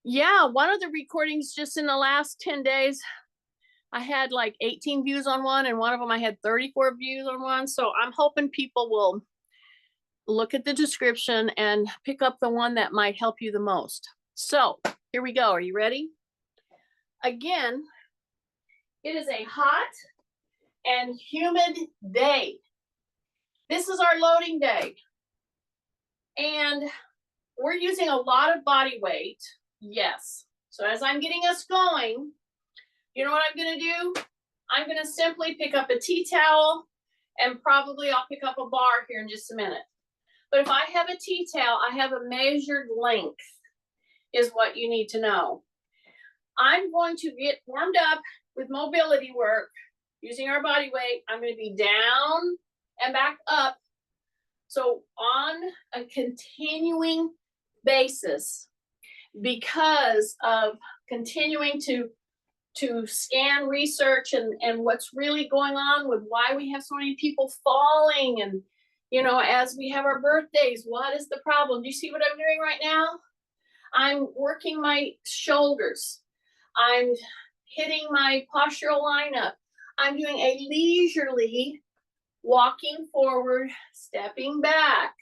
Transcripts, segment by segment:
Yeah, one of the recordings just in the last 10 days, I had like 18 views on one, and one of them I had 34 views on one. So I'm hoping people will look at the description and pick up the one that might help you the most. So here we go. Are you ready? Again, it is a hot and humid day. This is our loading day. And we're using a lot of body weight. Yes. So as I'm getting us going, you know what I'm going to do? I'm going to simply pick up a tea towel, and probably I'll pick up a bar here in just a minute. But if I have a tea towel, I have a measured length is what you need to know. I'm going to get warmed up with mobility work using our body weight. I'm going to be down and back up. So on a continuing basis, because of continuing to scan research and what's really going on with why we have so many people falling, and as we have our birthdays, what is the problem? Do you see what I'm doing right now? I'm working my shoulders. I'm hitting my postural lineup. I'm doing a leisurely walking forward, stepping back.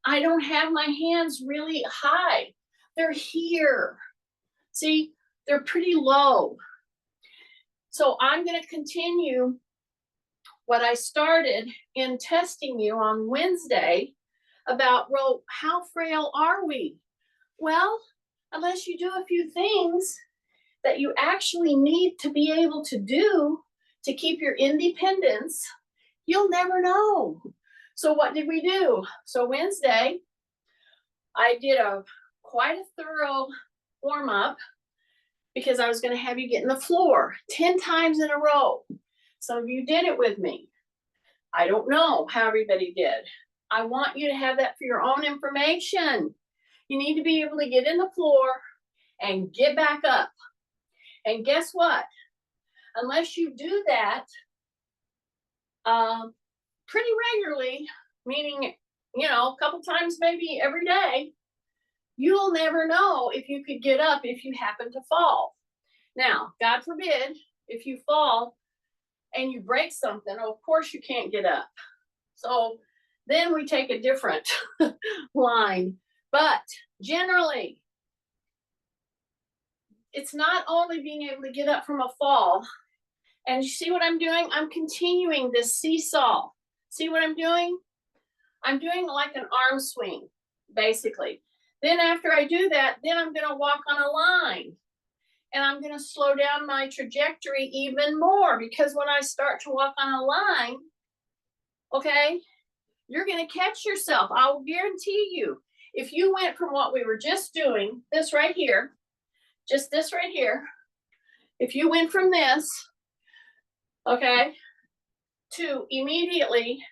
I don't have my hands really high. They're here. See, they're pretty low. So I'm going to continue what I started in testing you on Wednesday about, well, how frail are we? Well, unless you do a few things that you actually need to be able to do to keep your independence, you'll never know. So what did we do? So Wednesday, I did quite a thorough warm-up because I was going to have you get in the floor 10 times in a row. Some of you did it with me. I don't know how everybody did. I want you to have that for your own information. You need to be able to get in the floor and get back up. And guess what? Unless you do that pretty regularly, meaning, a couple times maybe every day, you'll never know if you could get up if you happen to fall. Now, God forbid, if you fall and you break something, of course you can't get up. So then we take a different line. But generally, it's not only being able to get up from a fall. And you see what I'm doing? I'm continuing this seesaw. See what I'm doing? I'm doing like an arm swing, basically. Then after I do that, then I'm going to walk on a line. And I'm going to slow down my trajectory even more, because when I start to walk on a line, okay, you're going to catch yourself. I will guarantee you, if you went from what we were just doing, this right here, just this right here, if you went from this, okay, to immediately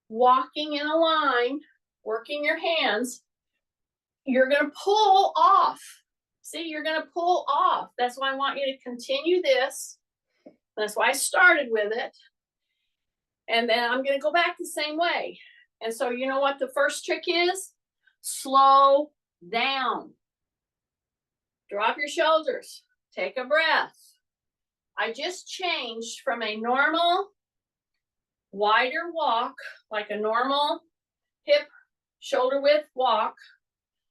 walking in a line, working your hands, you're going to pull off. See, you're going to pull off. That's why I want you to continue this. That's why I started with it. And then I'm going to go back the same way. And so you know what the first trick is? Slow down. Drop your shoulders. Take a breath. I just changed from a normal, wider walk, like a normal hip, shoulder width walk,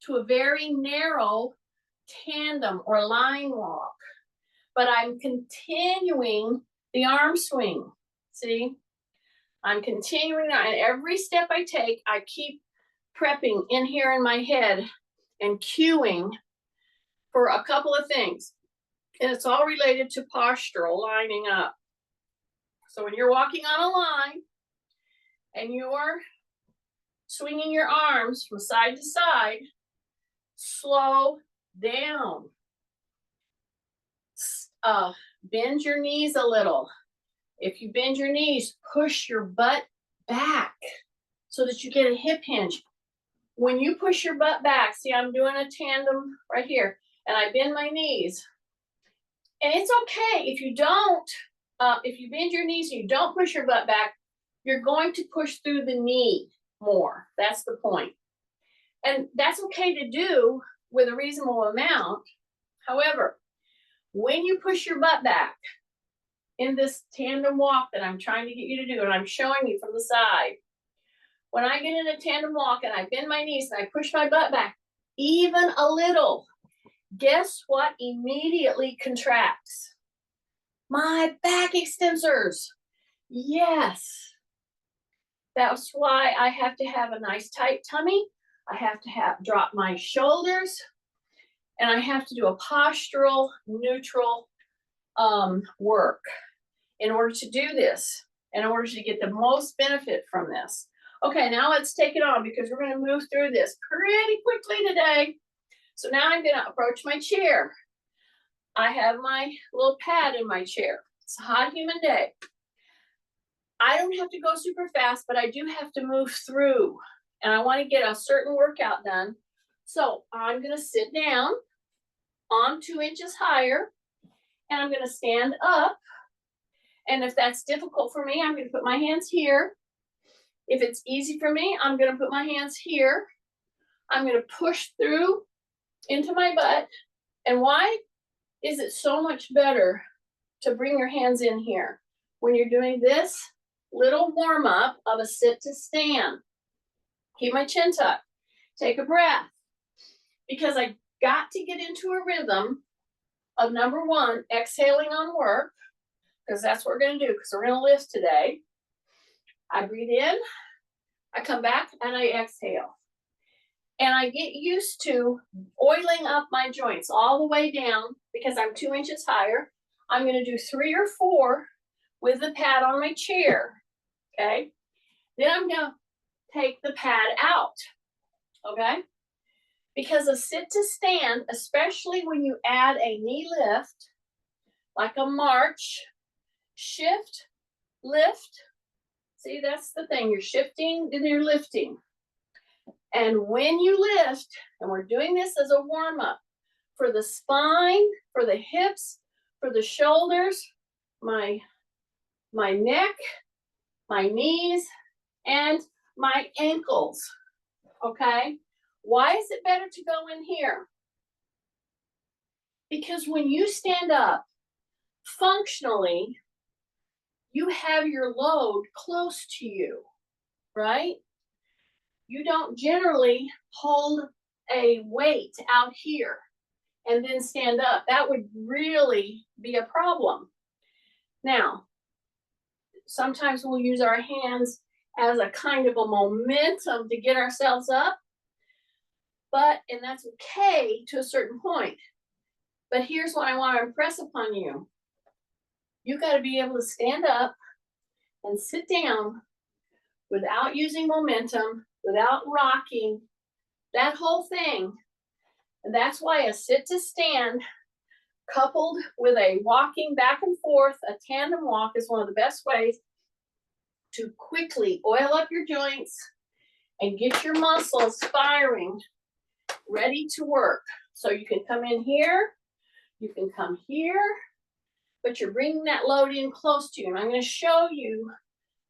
to a very narrow tandem or line walk. But I'm continuing the arm swing. See? I'm continuing on, and every step I take, I keep prepping in here in my head and cueing for a couple of things. And it's all related to postural lining up. So when you're walking on a line and you're swinging your arms from side to side, slow down. Bend your knees a little. If you bend your knees, push your butt back so that you get a hip hinge. When you push your butt back, see, I'm doing a tandem right here, and I bend my knees. And it's okay if you don't, if you bend your knees and you don't push your butt back, you're going to push through the knee more. That's the point. And that's okay to do with a reasonable amount. However, when you push your butt back in this tandem walk that I'm trying to get you to do, and I'm showing you from the side, when I get in a tandem walk and I bend my knees and I push my butt back even a little, guess what immediately contracts? My back extensors. Yes. That's why I have to have a nice tight tummy. I have to drop my shoulders, and I have to do a postural neutral work in order to do this, in order to get the most benefit from this. Okay, now let's take it on because we're going to move through this pretty quickly today. So now I'm going to approach my chair. I have my little pad in my chair. It's a hot, humid day. I don't have to go super fast, but I do have to move through, and I want to get a certain workout done. So I'm going to sit down on 2 inches higher, and I'm going to stand up. And if that's difficult for me, I'm going to put my hands here. If it's easy for me, I'm going to put my hands here. I'm going to push through into my butt. And why is it so much better to bring your hands in here when you're doing this little warm up of a sit to stand? Keep my chin tucked. Take a breath, because I got to get into a rhythm of number one, exhaling on work, because that's what we're going to do, because we're going to lift today. I breathe in, I come back, and I exhale. And I get used to oiling up my joints all the way down because I'm 2 inches higher. I'm going to do 3 or 4 with the pad on my chair, okay? Then I'm going to take the pad out, okay? Because a sit to stand, especially when you add a knee lift, like a march, shift, lift. See, that's the thing. You're shifting and you're lifting. And when you lift, and we're doing this as a warm-up for the spine, for the hips, for the shoulders, my neck, my knees, and my ankles, okay? Why is it better to go in here? Because when you stand up, functionally, you have your load close to you, right? You don't generally hold a weight out here and then stand up. That would really be a problem. Now, sometimes we'll use our hands as a kind of a momentum to get ourselves up, and that's okay to a certain point. But here's what I want to impress upon you. You got to be able to stand up and sit down without using momentum, without rocking, that whole thing. And that's why a sit to stand coupled with a walking back and forth, a tandem walk, is one of the best ways to quickly oil up your joints and get your muscles firing, ready to work. So you can come in here, you can come here, but you're bringing that load in close to you. And I'm going to show you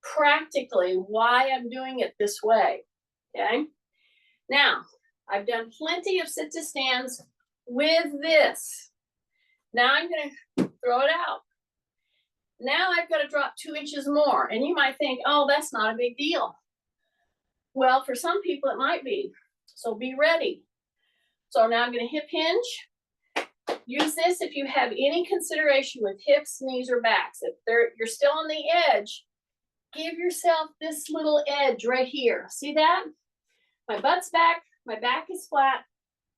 practically why I'm doing it this way, okay? Now, I've done plenty of sit to stands with this. Now I'm going to throw it out. Now I've got to drop 2 inches more. And you might think, oh, that's not a big deal. Well, for some people it might be. So be ready. So now I'm going to hip hinge. Use this if you have any consideration with hips, knees, or backs. If you're still on the edge, give yourself this little edge right here. See that? My butt's back, my back is flat.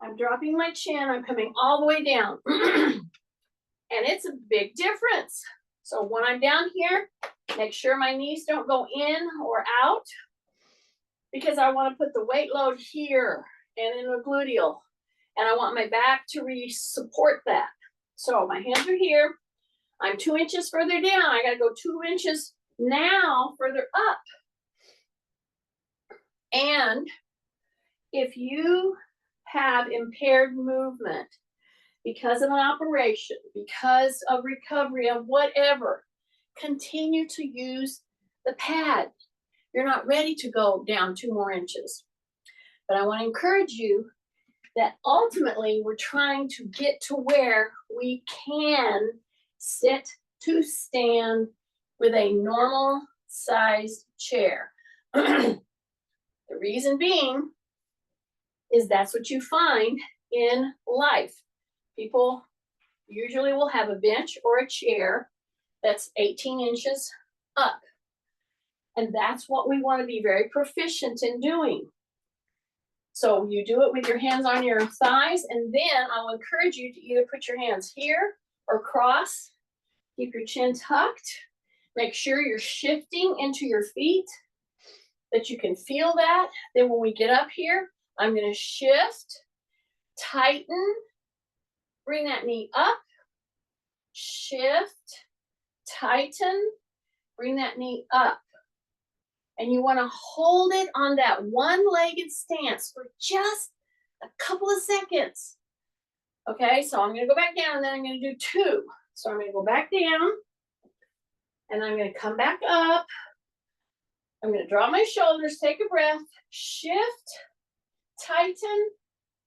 I'm dropping my chin, I'm coming all the way down. And it's a big difference. So when I'm down here, make sure my knees don't go in or out, because I want to put the weight load here and in the gluteal. And I want my back to support that. So my hands are here. I'm 2 inches further down. I got to go 2 inches now further up. And if you have impaired movement because of an operation, because of recovery of whatever, continue to use the pad. You're not ready to go down 2 more inches. But I want to encourage you that ultimately we're trying to get to where we can sit to stand with a normal sized chair. The reason being is that's what you find in life. People usually will have a bench or a chair that's 18 inches up. And that's what we want to be very proficient in doing. So you do it with your hands on your thighs, and then I'll encourage you to either put your hands here or cross. Keep your chin tucked. Make sure you're shifting into your feet, that you can feel that. Then when we get up here, I'm going to shift, tighten, bring that knee up, shift, tighten, bring that knee up. And you want to hold it on that one-legged stance for just a couple of seconds. Okay, so I'm going to go back down, and then I'm going to do 2. So I'm going to go back down, and I'm going to come back up. I'm going to draw my shoulders, take a breath, shift, tighten,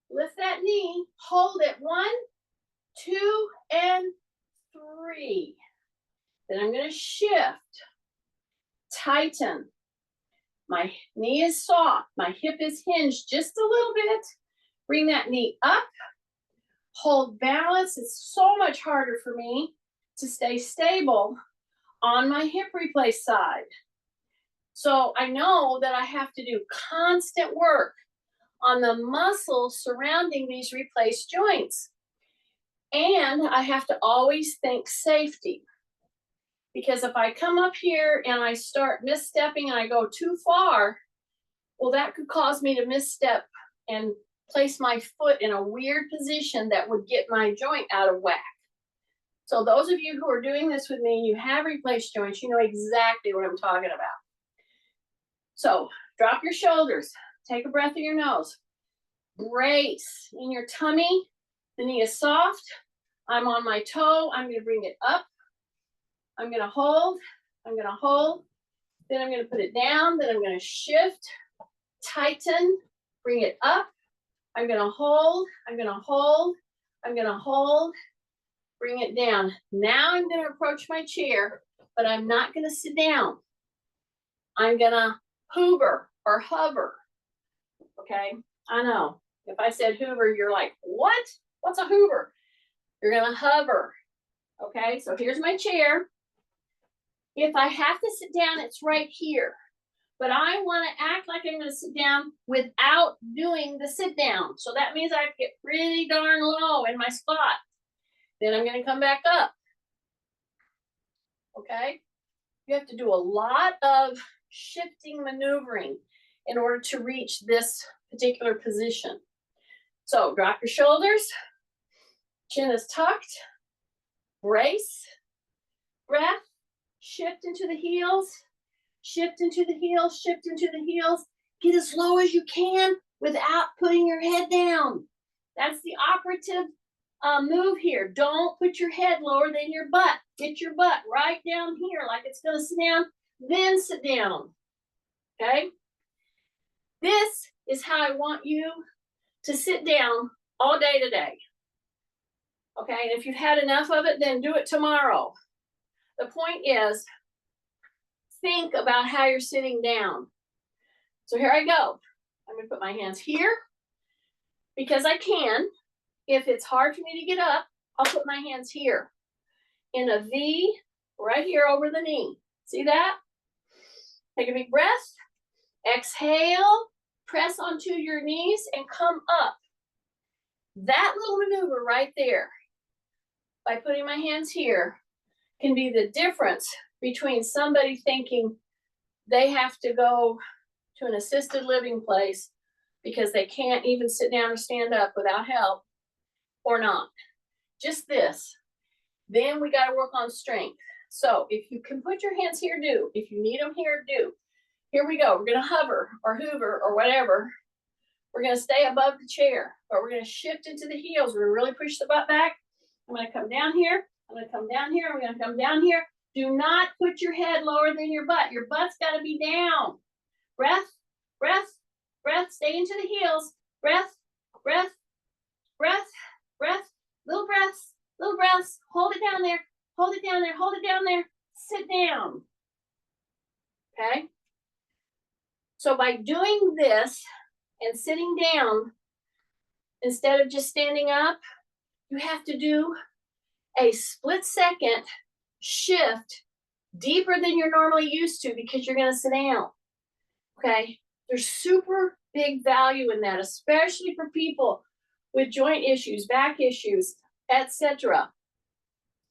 lift that knee, hold it, 1, 2, and 3. Then I'm going to shift, tighten. My knee is soft, my hip is hinged just a little bit. Bring that knee up, hold balance. It's so much harder for me to stay stable on my hip replace side. So I know that I have to do constant work on the muscles surrounding these replaced joints. And I have to always think safety. Because if I come up here and I start misstepping and I go too far, well, that could cause me to misstep and place my foot in a weird position that would get my joint out of whack. So those of you who are doing this with me, you have replaced joints, you know exactly what I'm talking about. So drop your shoulders, take a breath in your nose, brace in your tummy, the knee is soft, I'm on my toe, I'm gonna bring it up, I'm gonna hold, then I'm gonna put it down, then I'm gonna shift, tighten, bring it up, I'm gonna hold, bring it down. Now I'm gonna approach my chair, but I'm not gonna sit down. I'm gonna hoover or hover, okay? I know, if I said hoover, you're like, what? What's a hoover? You're gonna hover, okay? So here's my chair. If I have to sit down, it's right here. But I want to act like I'm going to sit down without doing the sit down. So that means I get pretty darn low in my spot. Then I'm going to come back up. Okay? You have to do a lot of shifting maneuvering in order to reach this particular position. So drop your shoulders. Chin is tucked. Brace. Breath. Shift into the heels. Shift into the heels, shift into the heels. Get as low as you can without putting your head down. That's the operative move here. Don't put your head lower than your butt. Get your butt right down here like it's going to sit down, then sit down. Okay? This is how I want you to sit down all day today. Okay? And if you've had enough of it, then do it tomorrow. The point is, think about how you're sitting down. So here I go. I'm going to put my hands here because I can. If it's hard for me to get up, I'll put my hands here in a V right here over the knee. See that? Take a big breath. Exhale. Press onto your knees and come up. That little maneuver right there, by putting my hands here, can be the difference between somebody thinking they have to go to an assisted living place because they can't even sit down or stand up without help, or not. Just this. Then we got to work on strength. So if you can put your hands here, do. If you need them here, do. Here we go. We're going to hover or hoover or whatever. We're going to stay above the chair, but we're going to shift into the heels. We're going to really push the butt back. I'm going to come down here. I'm going to come down here. I'm going to come down here. Do not put your head lower than your butt. Your butt's got to be down. Breath, breath, breath. Stay into the heels. Breath, breath, down there, hold it down there, hold it down there, sit down. Okay? So by doing this and sitting down, instead of just standing up, you have to do a split-second shift deeper than you're normally used to because you're going to sit down. Okay? There's super big value in that, especially for people with joint issues, back issues, etc.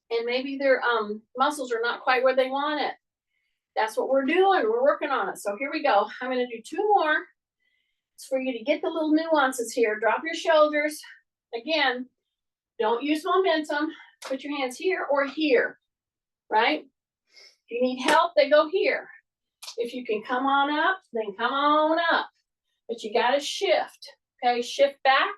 And maybe their muscles are not quite where they want it. That's what we're doing. We're working on it. So here we go. I'm going to do 2 more. It's for you to get the little nuances here. Drop your shoulders. Again, don't use momentum. Put your hands here or here, right? If you need help, they go here. If you can come on up, then come on up. But you got to shift, okay? Shift back,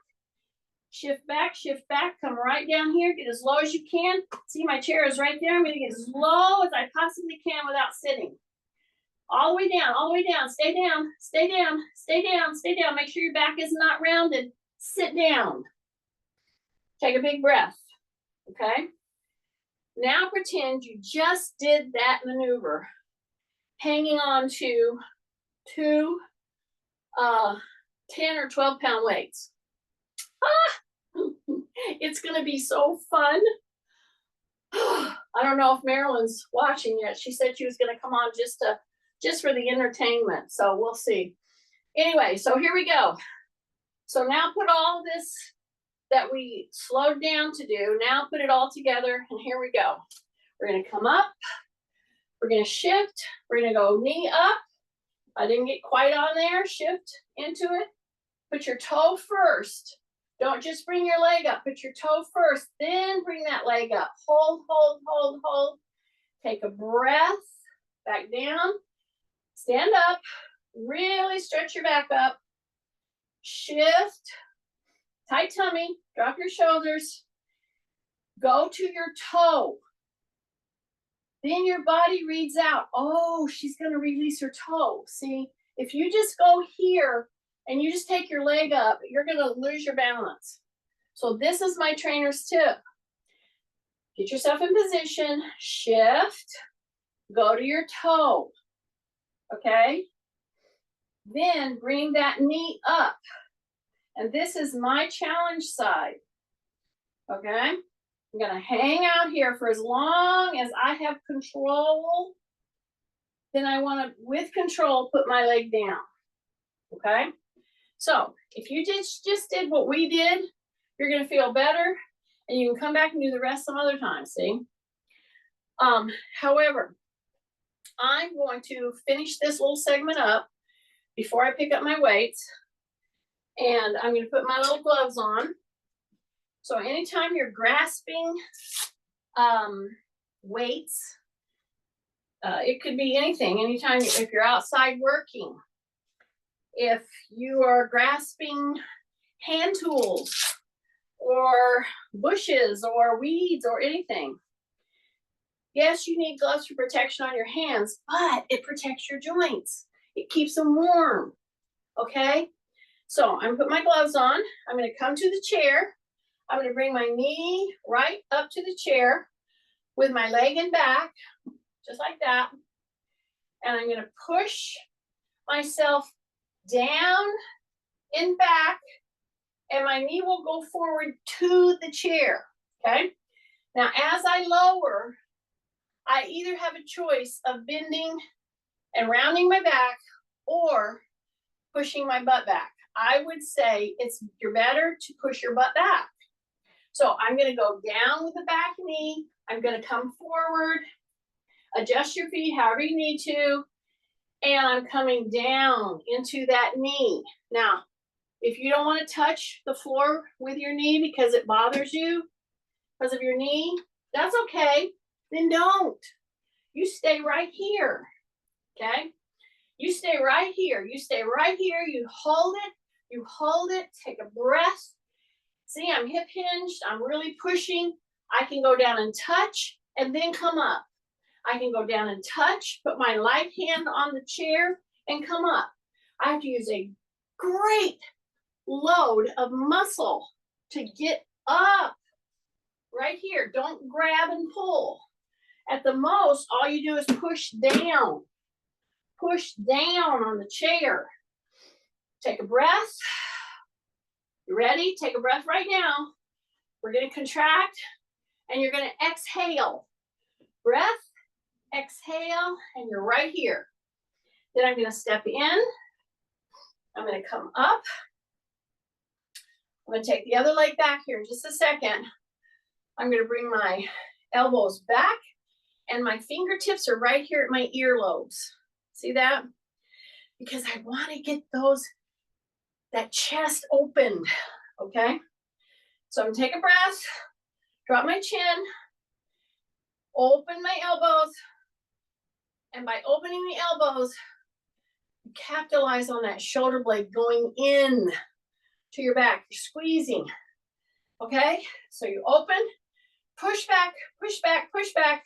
shift back, shift back. Come right down here. Get as low as you can. See, my chair is right there. I'm going to get as low as I possibly can without sitting. All the way down, all the way down. Stay down, stay down, stay down, stay down. Make sure your back is not rounded. Sit down. Take a big breath, okay? Now pretend you just did that maneuver, hanging on to 2 10 or 12 pound weights. It's gonna be so fun. I don't know if Marilyn's watching yet. She said she was gonna come on just for the entertainment, so we'll see. Anyway, so here we go. So now put all this that we slowed down to do, now put it all together, and here we go. We're gonna come up, we're gonna shift, we're gonna go knee up. I didn't get quite on there, shift into it. Put your toe first. Don't just bring your leg up, put your toe first, then bring that leg up. Hold, hold, hold, hold. Take a breath, back down, stand up, really stretch your back up, shift, tight tummy, drop your shoulders, go to your toe. Then your body reads out, oh, she's gonna release her toe. See, if you just go here and you just take your leg up, you're gonna lose your balance. So this is my trainer's tip. Get yourself in position, shift, go to your toe, okay? Then bring that knee up. And this is my challenge side, okay? I'm gonna hang out here for as long as I have control. Then I wanna, with control, put my leg down, okay? So if you just did what we did, you're gonna feel better and you can come back and do the rest some other time, see? However, I'm going to finish this little segment up before I pick up my weights. And I'm gonna put my little gloves on. So anytime you're grasping weights, it could be anything. Anytime, if you're outside working, if you are grasping hand tools or bushes or weeds or anything. Yes, you need gloves for protection on your hands, but it protects your joints. It keeps them warm, okay? So I'm gonna put my gloves on. I'm gonna come to the chair. I'm gonna bring my knee right up to the chair with my leg and back, just like that. And I'm gonna push myself down and back, and my knee will go forward to the chair, okay? Now, as I lower, I either have a choice of bending and rounding my back or pushing my butt back. I would say you're better to push your butt back. So I'm gonna go down with the back knee. I'm gonna come forward, adjust your feet however you need to, and I'm coming down into that knee. Now, if you don't want to touch the floor with your knee because it bothers you because of your knee, that's okay. Then don't. You stay right here, okay? You stay right here. You stay right here. You hold it, take a breath. See, I'm hip hinged. I'm really pushing. I can go down and touch and then come up. I can go down and touch, put my right hand on the chair and come up. I have to use a great load of muscle to get up. right here. Don't grab and pull. At the most, all you do is push down. Push down on the chair. Take a breath. You ready? Take a breath right now. We're going to contract and you're going to exhale. Breath, exhale, and you're right here. Then I'm going to step in. I'm going to come up. I'm going to take the other leg back here in just a second. I'm going to bring my elbows back and my fingertips are right here at my earlobes. See that? Because I want to get that chest opened, okay? So I'm going to take a breath, drop my chin, open my elbows, and by opening the elbows, you capitalize on that shoulder blade going in to your back. You're squeezing, okay? So you open, push back, push back, push back.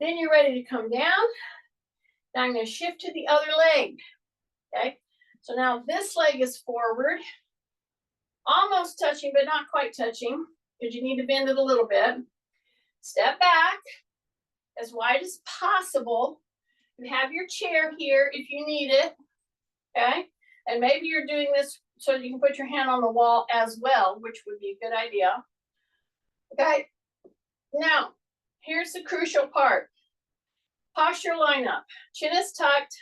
Then you're ready to come down. Now I'm going to shift to the other leg, okay? So now this leg is forward, almost touching, but not quite touching, because you need to bend it a little bit. Step back as wide as possible. You have your chair here if you need it, okay? And maybe you're doing this so you can put your hand on the wall as well, which would be a good idea. Okay, now here's the crucial part. Posture lineup. Chin is tucked.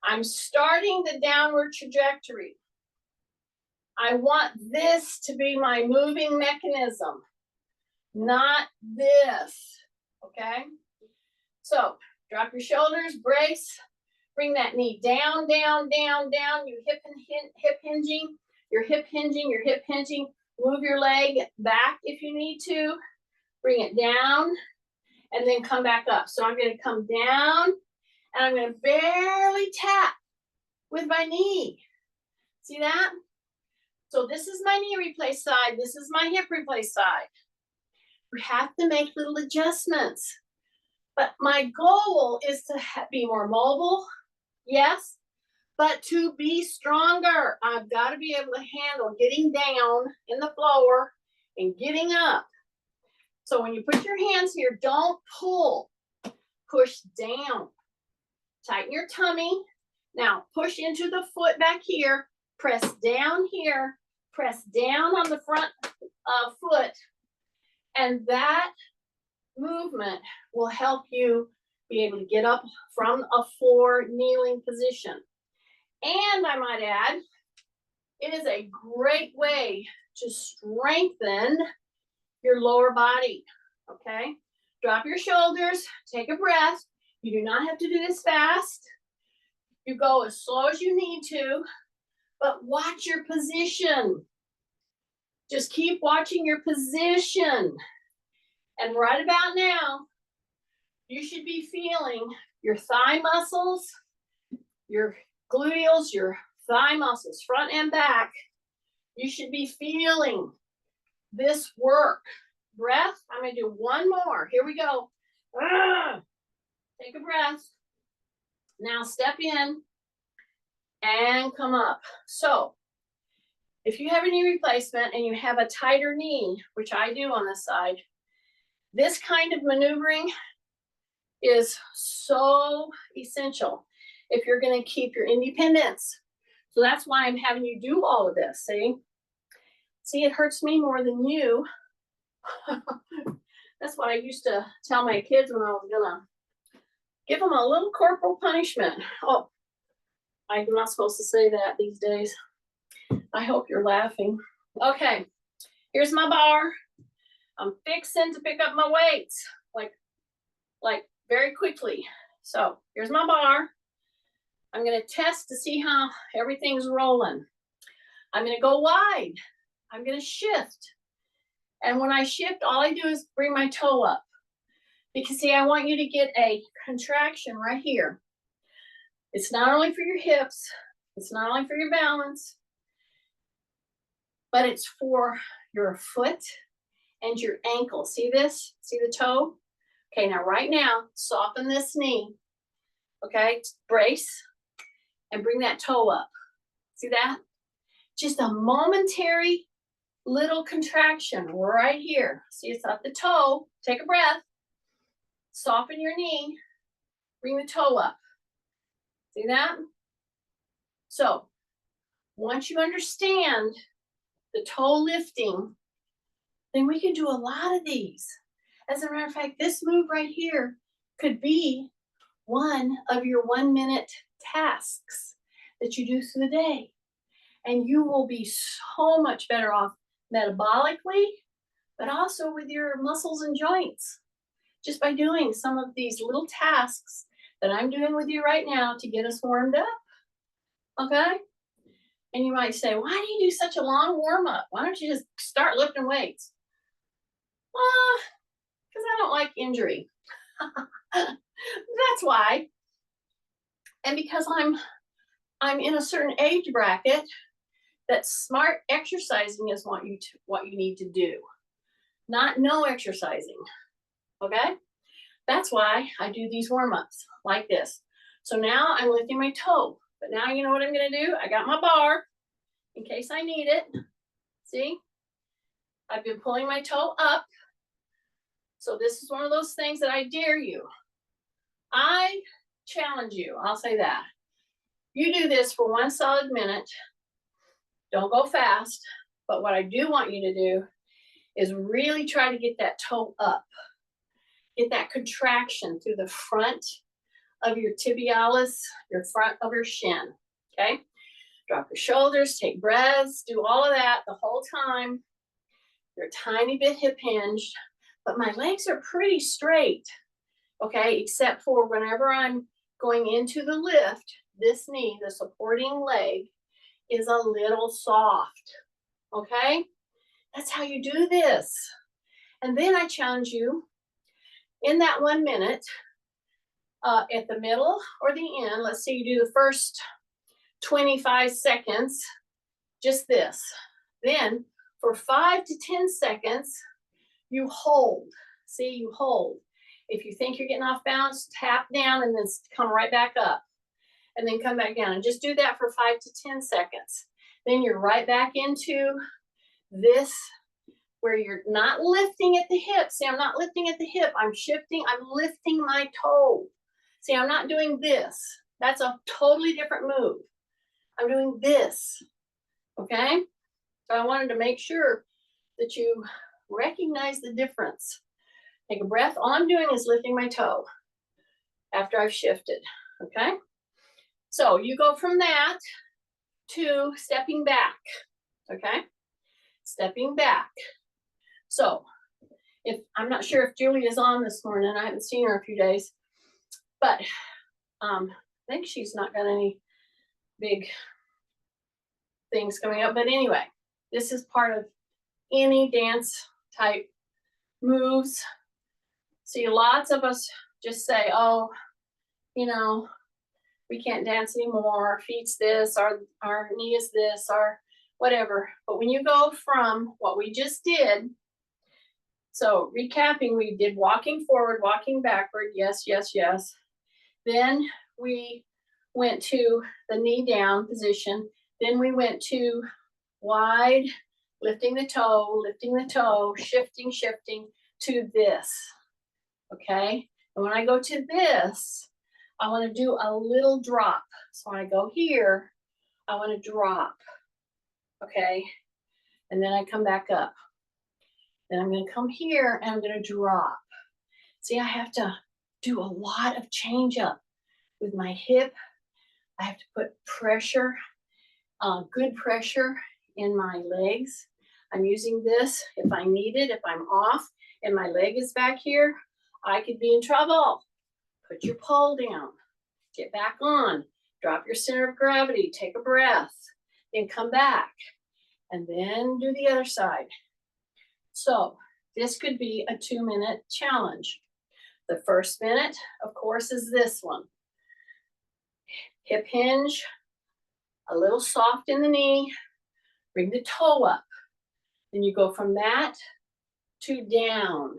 I'm starting the downward trajectory. I want this to be my moving mechanism, not this, okay? So drop your shoulders, brace, bring that knee down, down, down, down. You hip hinging, you're hip hinging, you're hip hinging. Move your leg back if you need to. Bring it down and then come back up. So I'm going to come down and I'm going to barely tap with my knee. See that? So this is my knee replace side. This is my hip replace side. We have to make little adjustments. But my goal is to be more mobile, yes, but to be stronger. I've got to be able to handle getting down in the floor and getting up. So when you put your hands here, don't pull, push down. Tighten your tummy. Now push into the foot back here, press down here, press down on the front foot, and that movement will help you be able to get up from a floor kneeling position. And I might add, it is a great way to strengthen your lower body, okay? Drop your shoulders, take a breath. You do not have to do this fast. You go as slow as you need to, but watch your position. Just keep watching your position. And right about now, you should be feeling your thigh muscles, your gluteals, your thigh muscles, front and back. You should be feeling this work. Breath. I'm going to do one more. Here we go. Take a breath. Now step in and come up. So if you have a knee replacement and you have a tighter knee, which I do on this side, this kind of maneuvering is so essential if you're going to keep your independence. So that's why I'm having you do all of this. See, it hurts me more than you. That's what I used to tell my kids when I was gonna give them a little corporal punishment. Oh, I'm not supposed to say that these days. I hope you're laughing. Okay, here's my bar. I'm fixing to pick up my weights, like very quickly. So here's my bar. I'm gonna test to see how everything's rolling. I'm gonna go wide. I'm gonna shift. And when I shift, all I do is bring my toe up. Because see, I want you to get a contraction right here. It's not only for your hips, it's not only for your balance, but it's for your foot and your ankle. See this? See the toe? Okay, now right now, soften this knee. Okay, brace and bring that toe up. See that? Just a momentary little contraction right here. See, it's at the toe. Take a breath. Soften your knee. Bring the toe up. See that? So once you understand the toe lifting, then we can do a lot of these. As a matter of fact, this move right here could be one of your 1 minute tasks that you do through the day. And you will be so much better off metabolically, but also with your muscles and joints, just by doing some of these little tasks that I'm doing with you right now to get us warmed up. Okay? And you might say, why do you do such a long warm up? Why don't you just start lifting weights? Because I don't like injury. That's why. And because I'm in a certain age bracket that smart exercising is what you need to do, not no exercising. Okay? That's why I do these warm-ups like this. So now I'm lifting my toe. But now you know what I'm going to do? I got my bar in case I need it. See? I've been pulling my toe up. So this is one of those things that I dare you. I challenge you. I'll say that. You do this for 1 solid minute. Don't go fast. But what I do want you to do is really try to get that toe up. Get that contraction through the front of your tibialis, your front of your shin. Okay? Drop your shoulders, take breaths, do all of that the whole time. You're a tiny bit hip hinged, but my legs are pretty straight. Okay? Except for whenever I'm going into the lift, this knee, the supporting leg, is a little soft. Okay? That's how you do this. And then I challenge you in that 1 minute, at the middle or the end, let's say you do the first 25 seconds, just this. Then for 5 to 10 seconds, you hold. See, you hold. If you think you're getting off balance, tap down and then come right back up. And then come back down. And just do that for 5 to 10 seconds. Then you're right back into this where you're not lifting at the hip. See, I'm not lifting at the hip. I'm shifting. I'm lifting my toe. See, I'm not doing this. That's a totally different move. I'm doing this. Okay? So I wanted to make sure that you recognize the difference. Take a breath. All I'm doing is lifting my toe after I've shifted. Okay? So you go from that to stepping back. Okay? Stepping back. So if I'm not sure if Julie is on this morning, I haven't seen her a few days, but I think she's not got any big things coming up. But anyway, this is part of any dance type moves. See, lots of us just say, oh, you know, we can't dance anymore. Our feet's this, our knee is this, our whatever. But when you go from what we just did, so recapping, we did walking forward, walking backward, yes, yes, yes. Then we went to the knee down position. Then we went to wide, lifting the toe, shifting, shifting to this. Okay? And when I go to this, I want to do a little drop. So when I go here, I want to drop. Okay? And then I come back up. Then I'm going to come here and I'm going to drop. See, I have to do a lot of change up with my hip. I have to put pressure, good pressure in my legs. I'm using this if I need it, if I'm off and my leg is back here, I could be in trouble. Put your pole down, get back on, drop your center of gravity, take a breath, then come back, and then do the other side. So this could be a 2-minute challenge. The first minute, of course, is this one. Hip hinge, a little soft in the knee, bring the toe up. Then you go from that to down,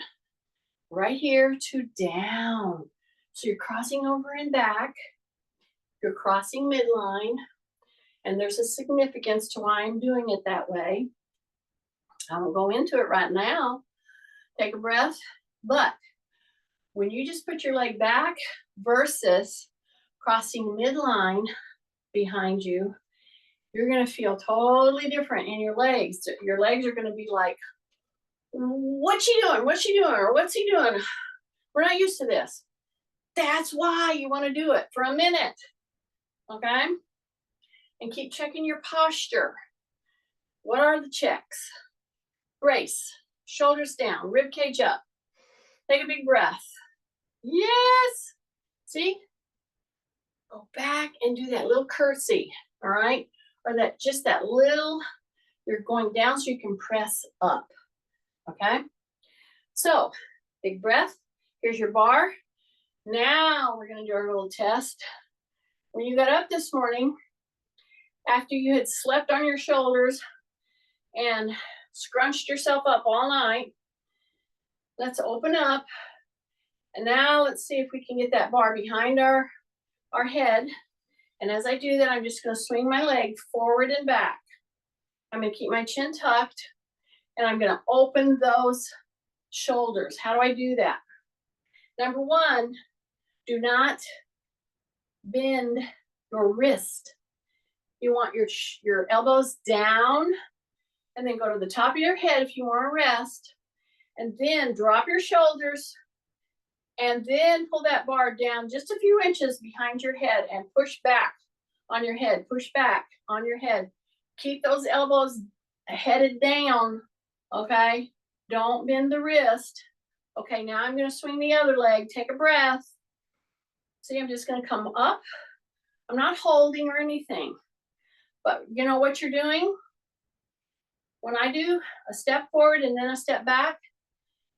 right here to down. So you're crossing over and back, you're crossing midline, and there's a significance to why I'm doing it that way. I won't go into it right now. Take a breath. But when you just put your leg back versus crossing midline behind you, you're going to feel totally different in your legs. Your legs are going to be like, what's she doing? What's she doing? Or what's he doing? We're not used to this. That's why you want to do it for a minute. Okay? And keep checking your posture. What are the checks? Brace, shoulders down, rib cage up. Take a big breath. Yes. See? Go back and do that little curtsy. All right? Or that just that little, you're going down so you can press up. Okay? So, big breath. Here's your bar. Now we're going to do our little test. When you got up this morning, after you had slept on your shoulders and scrunched yourself up all night, let's open up. And now let's see if we can get that bar behind our head. And as I do that, I'm just going to swing my leg forward and back. I'm going to keep my chin tucked, and I'm going to open those shoulders. How do I do that? Number one, do not bend your wrist. You want your elbows down, and then go to the top of your head if you want to rest, and then drop your shoulders, and then pull that bar down just a few inches behind your head and push back on your head, push back on your head. Keep those elbows headed down, okay? Don't bend the wrist. Okay, now I'm going to swing the other leg. Take a breath. See, I'm just going to come up. I'm not holding or anything. But you know what you're doing? When I do a step forward and then a step back,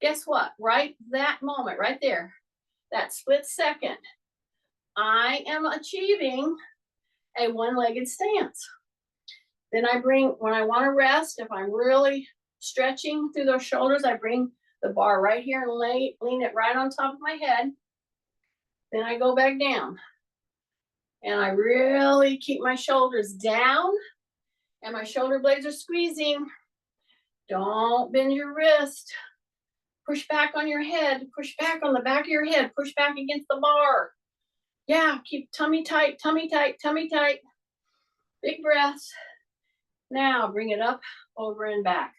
guess what? Right that moment, right there, that split second, I am achieving a one-legged stance. Then I bring, when I want to rest, if I'm really stretching through those shoulders, I bring the bar right here and lean it right on top of my head. Then I go back down. And I really keep my shoulders down, and my shoulder blades are squeezing. Don't bend your wrist. Push back on your head. Push back on the back of your head. Push back against the bar. Yeah, keep tummy tight, tummy tight, tummy tight. Big breaths. Now bring it up, over, and back.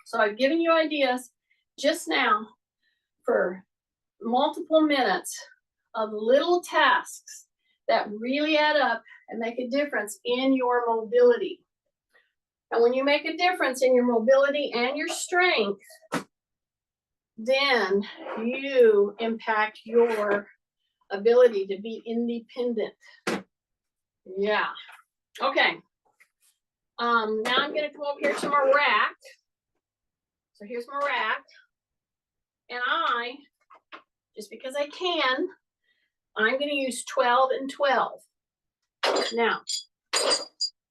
So I've given you ideas just now for multiple minutes of little tasks that really add up and make a difference in your mobility. And when you make a difference in your mobility and your strength, then you impact your ability to be independent. Yeah. Okay. Now I'm going to come over here to my rack. So here's my rack. And I, just because I can, I'm going to use 12 and 12. Now,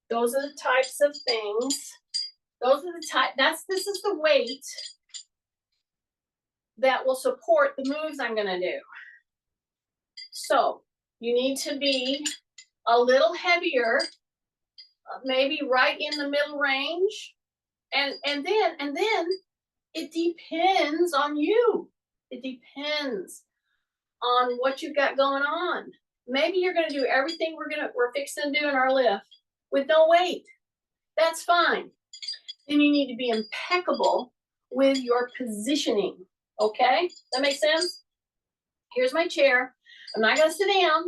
those are the types of things. Those are the type, this is the weight that will support the moves I'm going to do. So you need to be a little heavier, maybe right in the middle range. And then it depends on you. It depends on what you've got going on. Maybe you're going to do everything we're fixing to do in our lift with no weight. That's fine. Then you need to be impeccable with your positioning. Okay? That makes sense? Here's my chair. I'm not going to sit down,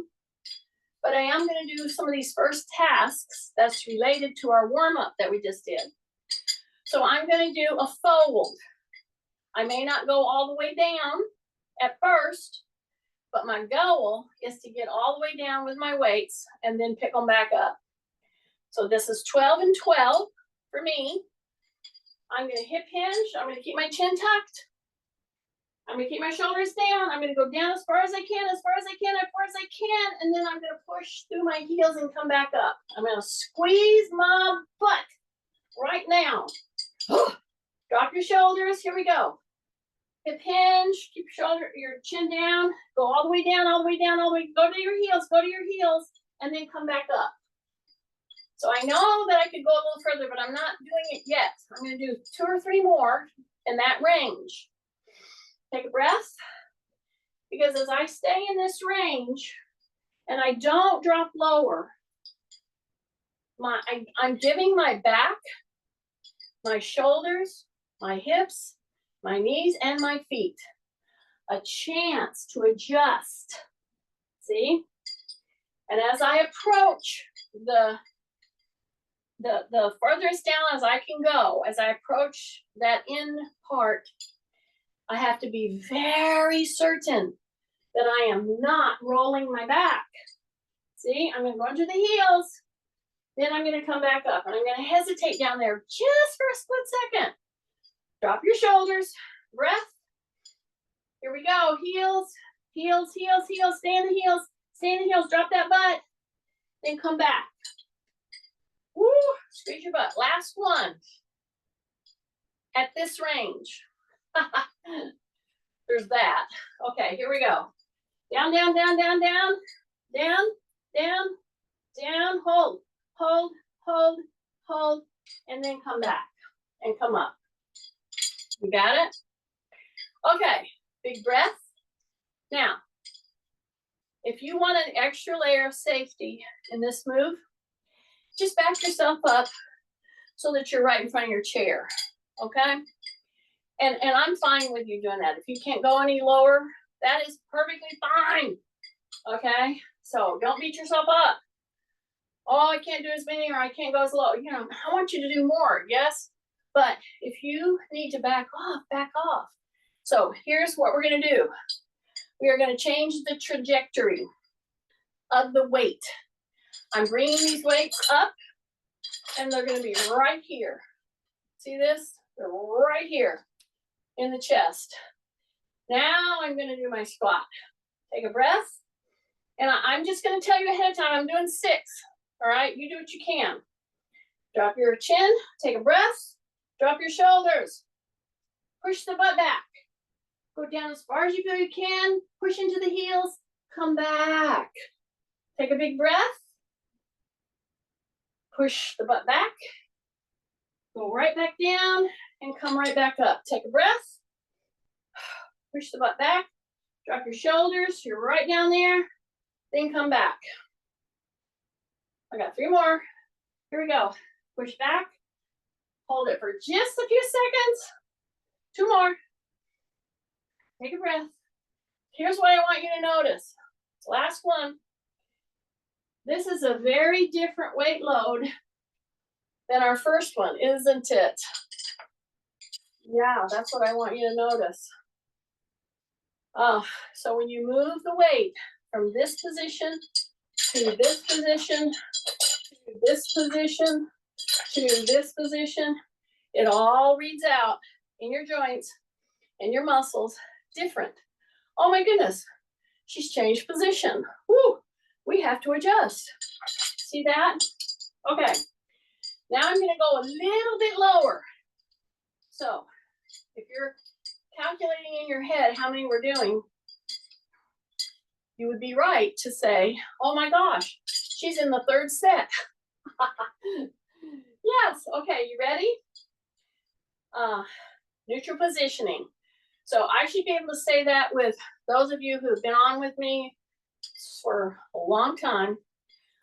but I am going to do some of these first tasks that's related to our warm-up that we just did. So I'm going to do a fold. I may not go all the way down at first, but my goal is to get all the way down with my weights and then pick them back up. So this is 12 and 12 for me. I'm going to hip hinge. I'm going to keep my chin tucked. I'm going to keep my shoulders down. I'm going to go down as far as I can, as far as I can, as far as I can. And then I'm going to push through my heels and come back up. I'm going to squeeze my butt right now. Drop your shoulders. Here we go. Hip hinge. Keep your chin down. Go all the way down, all the way down, all the way. Go to your heels. Go to your heels. And then come back up. So I know that I could go a little further, but I'm not doing it yet. I'm going to do 2 or 3 more in that range. Take a breath, because as I stay in this range and I don't drop lower, I'm giving my back, my shoulders, my hips, my knees, and my feet a chance to adjust. See? And as I approach the furthest down as I can go, as I approach that end part, I have to be very certain that I am not rolling my back. See, I'm going to go into the heels, then I'm going to come back up, and I'm going to hesitate down there just for a split second. Drop your shoulders, breath. Here we go, heels, heels, heels, heels, stay in the heels, stay in the heels, drop that butt, then come back. Woo, squeeze your butt. Last one. At this range. There's that. Okay, here we go. Down, down, down, down, down, down, down, down, hold, hold, hold, hold, and then come back and come up. You got it? Okay, big breath. Now, if you want an extra layer of safety in this move, just back yourself up so that you're right in front of your chair, okay? And I'm fine with you doing that. If you can't go any lower, that is perfectly fine, okay? So don't beat yourself up. Oh, I can't do as many, or I can't go as low. You know, I want you to do more, yes? But if you need to back off, back off. So here's what we're gonna do. We are gonna change the trajectory of the weight. I'm bringing these weights up, and they're gonna be right here. See this? They're right here in the chest. Now I'm gonna do my squat. Take a breath, and I'm just gonna tell you ahead of time, I'm doing 6, all right? You do what you can. Drop your chin, take a breath, drop your shoulders, push the butt back. Go down as far as you feel you can, push into the heels, come back. Take a big breath, push the butt back, go right back down, and come right back up. Take a breath, push the butt back, drop your shoulders, you're right down there, then come back. I got 3 more. Here we go. Push back, hold it for just a few seconds. 2 more. Take a breath. Here's what I want you to notice. Last one. This is a very different weight load than our first one, isn't it? Yeah, that's what I want you to notice. So when you move the weight from this position to this position, to this position, to this position, it all reads out in your joints and your muscles different. Oh my goodness, she's changed position. Woo, we have to adjust. See that? Okay, now I'm gonna go a little bit lower. So if you're calculating in your head how many we're doing, you would be right to say, oh my gosh, she's in the 3rd set. Yes, okay, you ready? Neutral positioning. So I should be able to say that with those of you who have been on with me for a long time.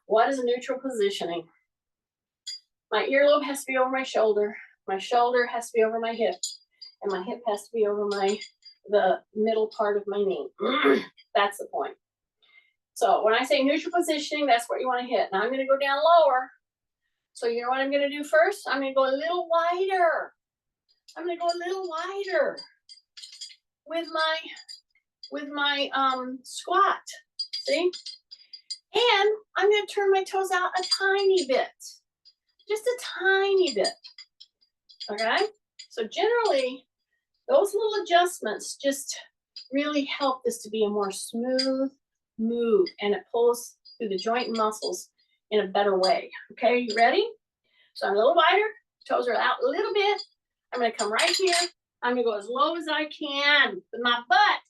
What is a neutral positioning? My earlobe has to be over my shoulder has to be over my hip, and my hip has to be over the middle part of my knee. That's the point. So when I say neutral positioning, that's what you want to hit. Now I'm going to go down lower. So you know what I'm going to do first? I'm going to go a little wider. I'm going to go a little wider with my squat. See? And I'm going to turn my toes out a tiny bit. Just a tiny bit. Okay? So generally, those little adjustments just really help this to be a more smooth move, and it pulls through the joint and muscles in a better way. Okay, are you ready? So I'm a little wider, toes are out a little bit. I'm gonna come right here. I'm gonna go as low as I can with my butt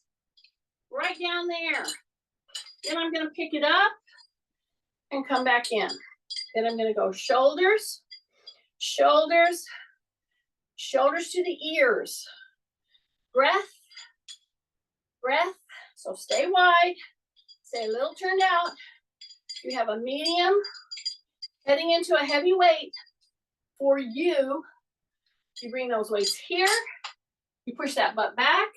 right down there. Then I'm gonna pick it up and come back in. Then I'm gonna go shoulders, shoulders, shoulders to the ears. Breath, breath. So stay wide, stay a little turned out. You have a medium heading into a heavy weight for you. You bring those weights here, you push that butt back,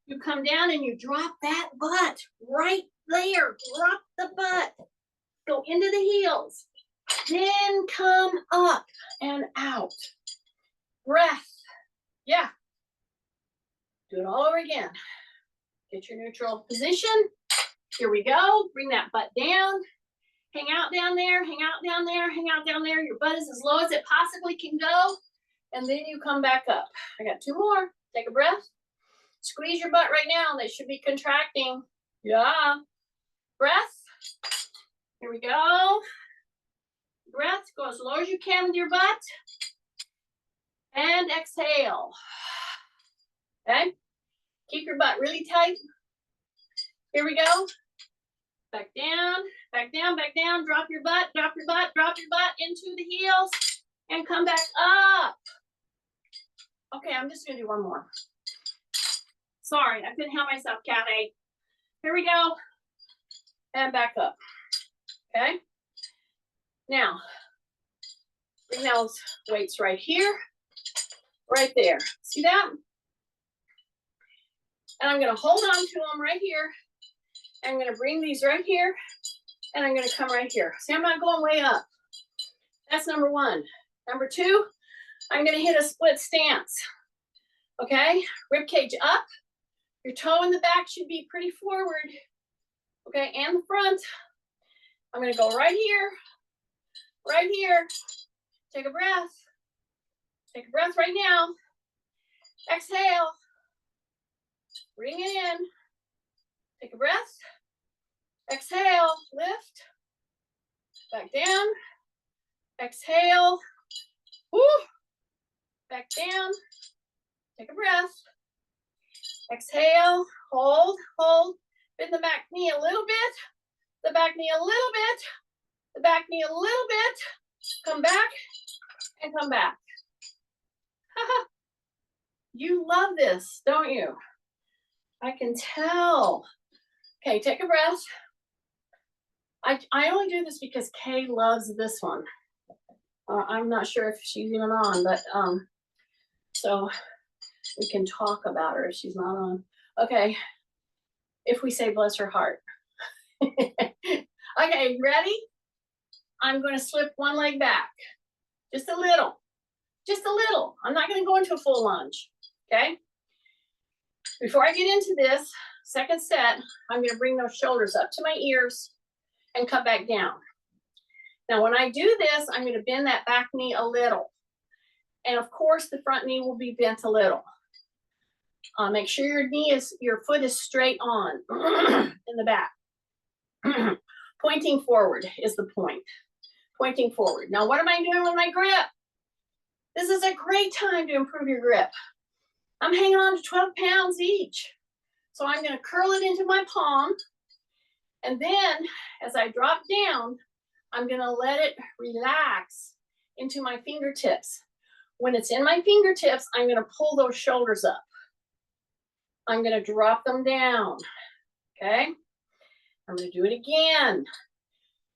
you come down and you drop that butt right there. Drop the butt. Go into the heels. Then come up and out. Breath. Yeah. Do it all over again. Get your neutral position. Here we go. Bring that butt down. Hang out down there, hang out down there, hang out down there. Your butt is as low as it possibly can go. And then you come back up. I got 2 more. Take a breath. Squeeze your butt right now. They should be contracting. Yeah. Breath. Here we go. Breath. Go as low as you can with your butt. And exhale. Okay. Keep your butt really tight. Here we go. Back down, back down, back down. Drop your butt, drop your butt, drop your butt into the heels. And come back up. Okay, I'm just going to do one more. Sorry, I couldn't help myself, Kathy. Here we go. And back up. Okay. Now, bring those weights right here, right there. See that? And I'm going to hold on to them right here. I'm going to bring these right here. And I'm going to come right here. See, I'm not going way up. That's number 1. Number 2, I'm going to hit a split stance. Okay, rib cage up. Your toe in the back should be pretty forward. Okay, and the front. I'm going to go right here. Right here. Take a breath. Take a breath right now. Exhale. Bring it in. Take a breath. Exhale. Lift. Back down. Exhale. Woo. Back down. Take a breath. Exhale. Hold. Hold. Bend the back knee a little bit. The back knee a little bit. The back knee a little bit. Come back. And come back. You love this, don't you? I can tell. Okay, take a breath. I only do this because Kay loves this one. I'm not sure if she's even on, but so we can talk about her if she's not on. Okay, if we say bless her heart. Okay, ready? I'm going to slip one leg back. Just a little. Just a little. I'm not going to go into a full lunge. Okay? Before I get into this second set, I'm going to bring those shoulders up to my ears and come back down. Now, when I do this, I'm going to bend that back knee a little. And of course, the front knee will be bent a little. Make sure your foot is straight on in the back. Pointing forward is the point. Pointing forward. Now, what am I doing with my grip? This is a great time to improve your grip. I'm hanging on to 12 pounds each. So I'm going to curl it into my palm. And then as I drop down, I'm going to let it relax into my fingertips. When it's in my fingertips, I'm going to pull those shoulders up. I'm going to drop them down. Okay? I'm going to do it again.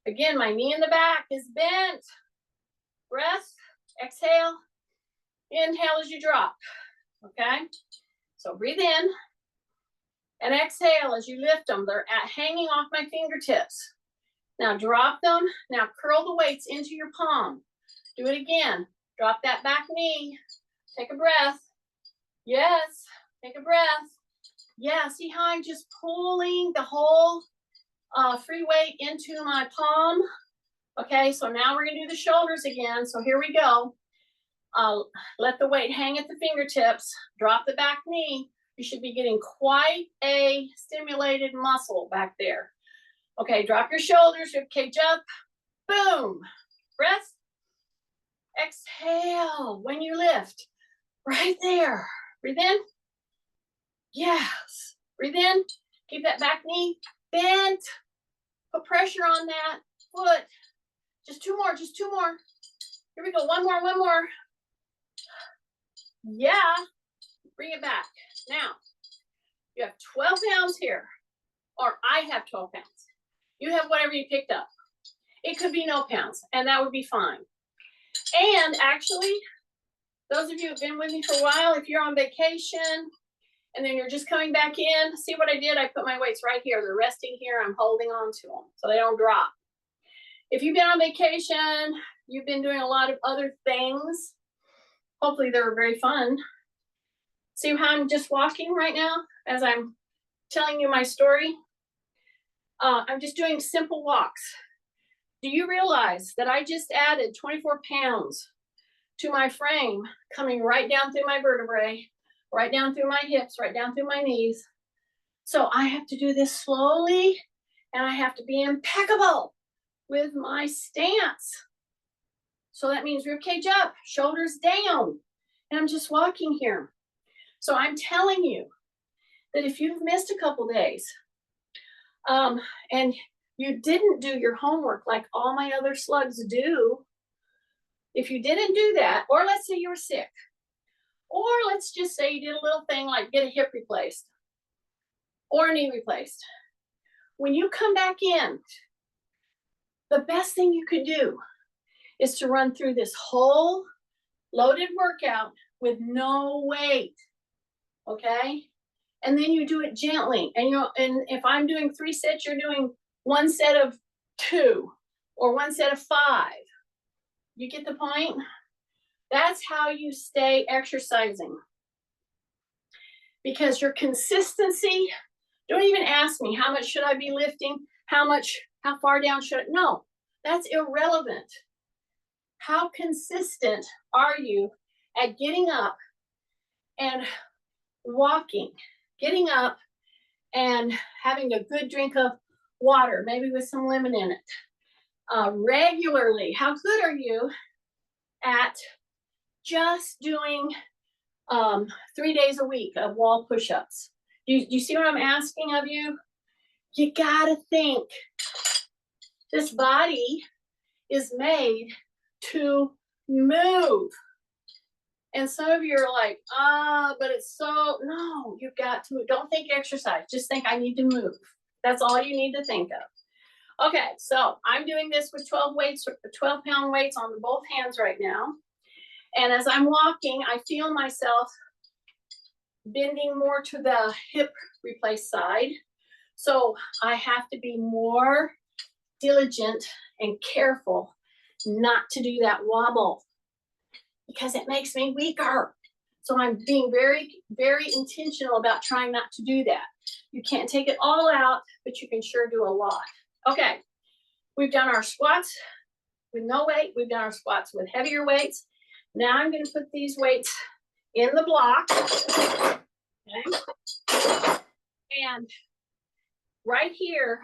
Again, my knee in the back is bent. Breath, exhale, inhale as you drop. Okay? So breathe in and exhale as you lift them. They're hanging off my fingertips. Now drop them. Now curl the weights into your palm. Do it again. Drop that back knee. Take a breath. Yes. Take a breath. Yeah. See how I'm just pulling the whole free weight into my palm? Okay. So now we're going to do the shoulders again. So here we go. Let the weight hang at the fingertips. Drop the back knee. You should be getting quite a stimulated muscle back there. Okay, drop your shoulders, rib cage up. Boom. Breath. Exhale when you lift. Right there. Breathe in. Yes. Breathe in. Keep that back knee bent. Put pressure on that foot. Just two more, just two more. Here we go, one more, one more. Yeah, bring it back. Now, you have 12 pounds here, or I have 12 pounds. You have whatever you picked up. It could be no pounds, and that would be fine. And actually, those of you who have been with me for a while, if you're on vacation and then you're just coming back in, see what I did? I put my weights right here. They're resting here. I'm holding on to them so they don't drop. If you've been on vacation, you've been doing a lot of other things. Hopefully they're very fun. See how I'm just walking right now as I'm telling you my story? I'm just doing simple walks. Do you realize that I just added 24 pounds to my frame, coming right down through my vertebrae, right down through my hips, right down through my knees? So I have to do this slowly, and I have to be impeccable with my stance. So that means rib cage up, shoulders down, and I'm just walking here. So I'm telling you that if you've missed a couple days, and you didn't do your homework like all my other slugs do, if you didn't do that, or let's say you were sick, or let's just say you did a little thing like get a hip replaced or a knee replaced, when you come back in, the best thing you could do is to run through this whole loaded workout with no weight, okay? And then you do it gently. And if I'm doing 3 sets, you're doing 1 set of 2 or 1 set of 5. You get the point? That's how you stay exercising. Because your consistency, don't even ask me how much should I be lifting, how far down should I, no, that's irrelevant. How consistent are you at getting up and walking, getting up and having a good drink of water, maybe with some lemon in it, regularly? How good are you at just doing 3 days a week of wall push-ups? Do you see what I'm asking of you? You gotta think. This body is made to move. And some of you are like, but it's so, no, you've got to move. Don't think exercise, just think I need to move. That's all you need to think of. Okay, so I'm doing this with 12-pound weights on both hands right now. And as I'm walking, I feel myself bending more to the hip replace side. So I have to be more diligent and careful not to do that wobble, because it makes me weaker. So I'm being very, very intentional about trying not to do that. You can't take it all out, but you can sure do a lot. Okay, we've done our squats with no weight. We've done our squats with heavier weights. Now I'm going to put these weights in the block. Okay. And right here,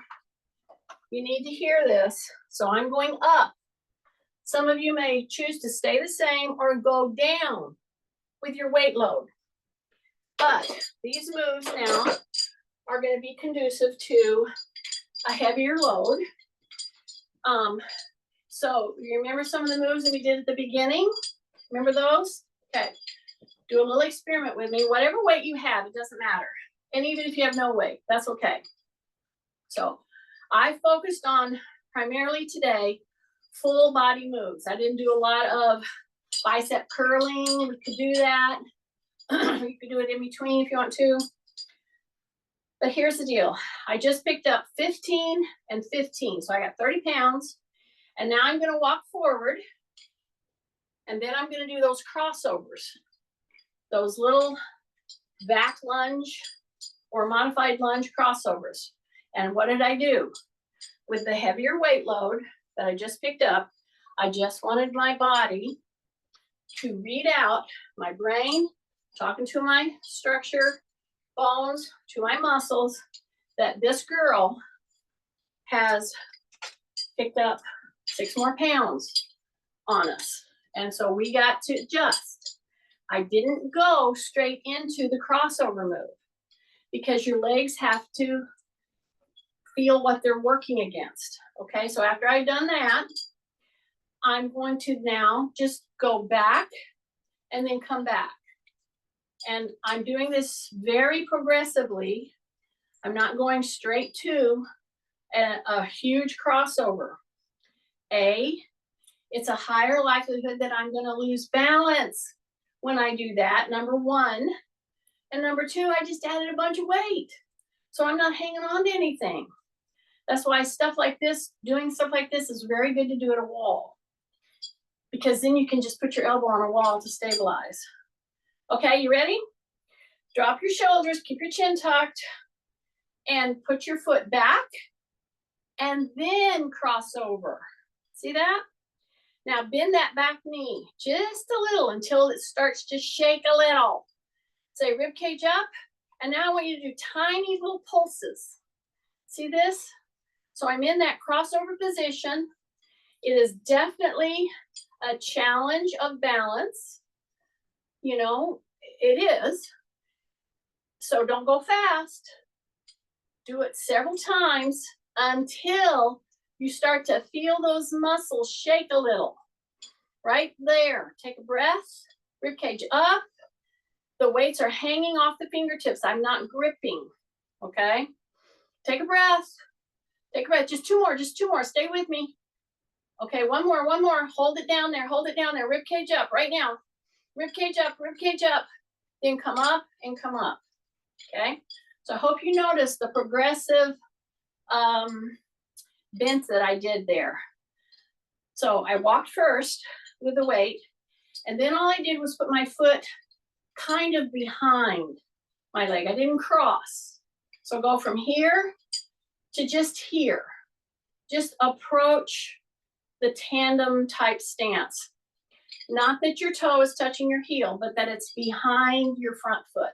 you need to hear this. So I'm going up. Some of you may choose to stay the same or go down with your weight load. But these moves now are going to be conducive to a heavier load. So you remember some of the moves that we did at the beginning? Remember those? Okay. Do a little experiment with me. Whatever weight you have, it doesn't matter. And even if you have no weight, that's okay. So I focused on primarily today full body moves. I didn't do a lot of bicep curling. We could do that. You could do it in between if you want to. But here's the deal. I just picked up 15 and 15. So I got 30 pounds. And now I'm going to walk forward. And then I'm going to do those crossovers. Those little back lunge or modified lunge crossovers. And what did I do? With the heavier weight load that I just picked up, I just wanted my body to read out, my brain, talking to my structure, bones, to my muscles, that this girl has picked up 6 more pounds on us. And so we got to adjust. I didn't go straight into the crossover move because your legs have to feel what they're working against. Okay, so after I've done that, I'm going to now just go back and then come back. And I'm doing this very progressively. I'm not going straight to a huge crossover. It's a higher likelihood that I'm going to lose balance when I do that, number one. And number two, I just added a bunch of weight. So I'm not hanging on to anything. That's why stuff like this, doing stuff like this is very good to do at a wall. Because then you can just put your elbow on a wall to stabilize. Okay, you ready? Drop your shoulders, keep your chin tucked, and put your foot back, and then cross over. See that? Now bend that back knee just a little until it starts to shake a little. Say rib cage up, and now I want you to do tiny little pulses. See this? So I'm in that crossover position. It is definitely a challenge of balance. You know, it is. So don't go fast. Do it several times until you start to feel those muscles shake a little. Right there. Take a breath. Rib cage up. The weights are hanging off the fingertips. I'm not gripping. Okay? Take a breath. Take a breath. Just two more. Just two more. Stay with me. Okay, one more. One more. Hold it down there. Hold it down there. Rib cage up right now. Rib cage up. Rib cage up. Then come up and come up. Okay? So I hope you notice the progressive bends that I did there. So I walked first with the weight, and then all I did was put my foot kind of behind my leg. I didn't cross. So go from here to just here. Just approach the tandem type stance. Not that your toe is touching your heel, but that it's behind your front foot.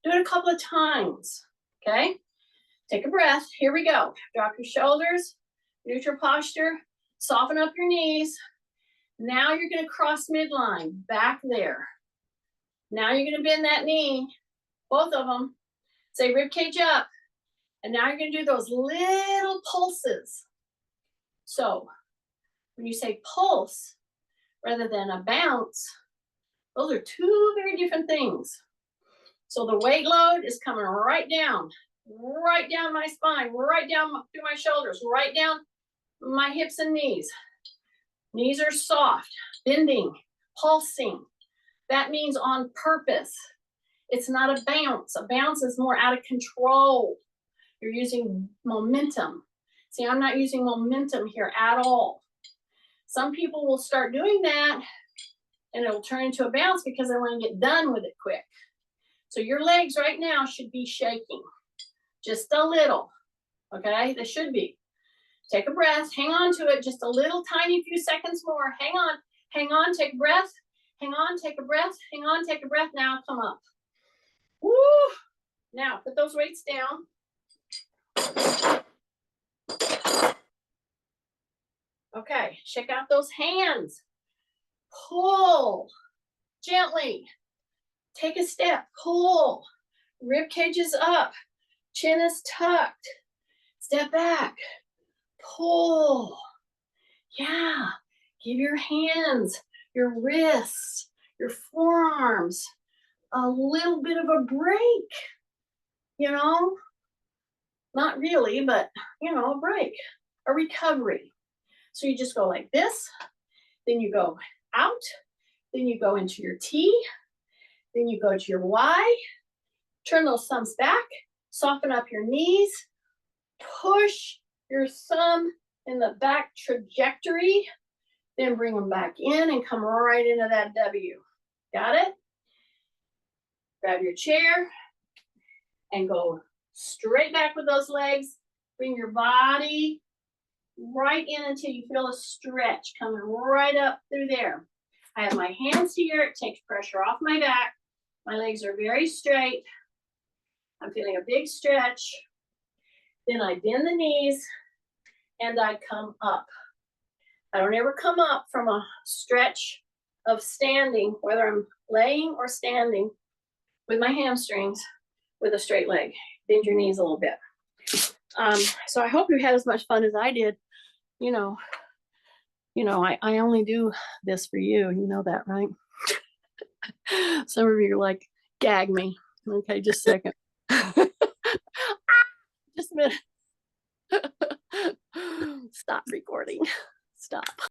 Do it a couple of times, okay? Take a breath. Here we go. Drop your shoulders, neutral posture, soften up your knees. Now you're going to cross midline, back there. Now you're going to bend that knee, both of them. Say rib cage up. And now you're going to do those little pulses. So when you say pulse rather than a bounce, those are two very different things. So the weight load is coming right down my spine, right down through my shoulders, right down my hips and knees. Knees are soft, bending, pulsing. That means on purpose. It's not a bounce. A bounce is more out of control. You're using momentum. See, I'm not using momentum here at all. Some people will start doing that and it'll turn into a bounce because they want to get done with it quick. So your legs right now should be shaking just a little, okay? They should be. Take a breath, hang on to it just a little tiny few seconds more. Hang on, take a breath. Hang on, take a breath. Hang on, take a breath. Now come up. Woo! Now put those weights down. Okay, check out those hands. Pull gently. Take a step, pull. Rib cage is up. Chin is tucked. Step back. Pull. Yeah. Give your hands, your wrists, your forearms a little bit of a break. You know, not really, but you know, a break, a recovery. So you just go like this, then you go out, then you go into your T, then you go to your Y, turn those thumbs back, soften up your knees, push your thumb in the back trajectory, then bring them back in and come right into that W. Got it? Grab your chair and go straight back with those legs. Bring your body right in until you feel a stretch coming right up through there. I have my hands here. It takes pressure off my back. My legs are very straight. I'm feeling a big stretch. Then I bend the knees and I come up. I don't ever come up from a stretch of standing, whether I'm laying or standing with my hamstrings with a straight leg. Bend your knees a little bit. So I hope you had as much fun as I did, you know, You know, I only do this for you. You know that, right? Some of you are like, gag me. Okay, just a second. Just a minute. Stop recording. Stop.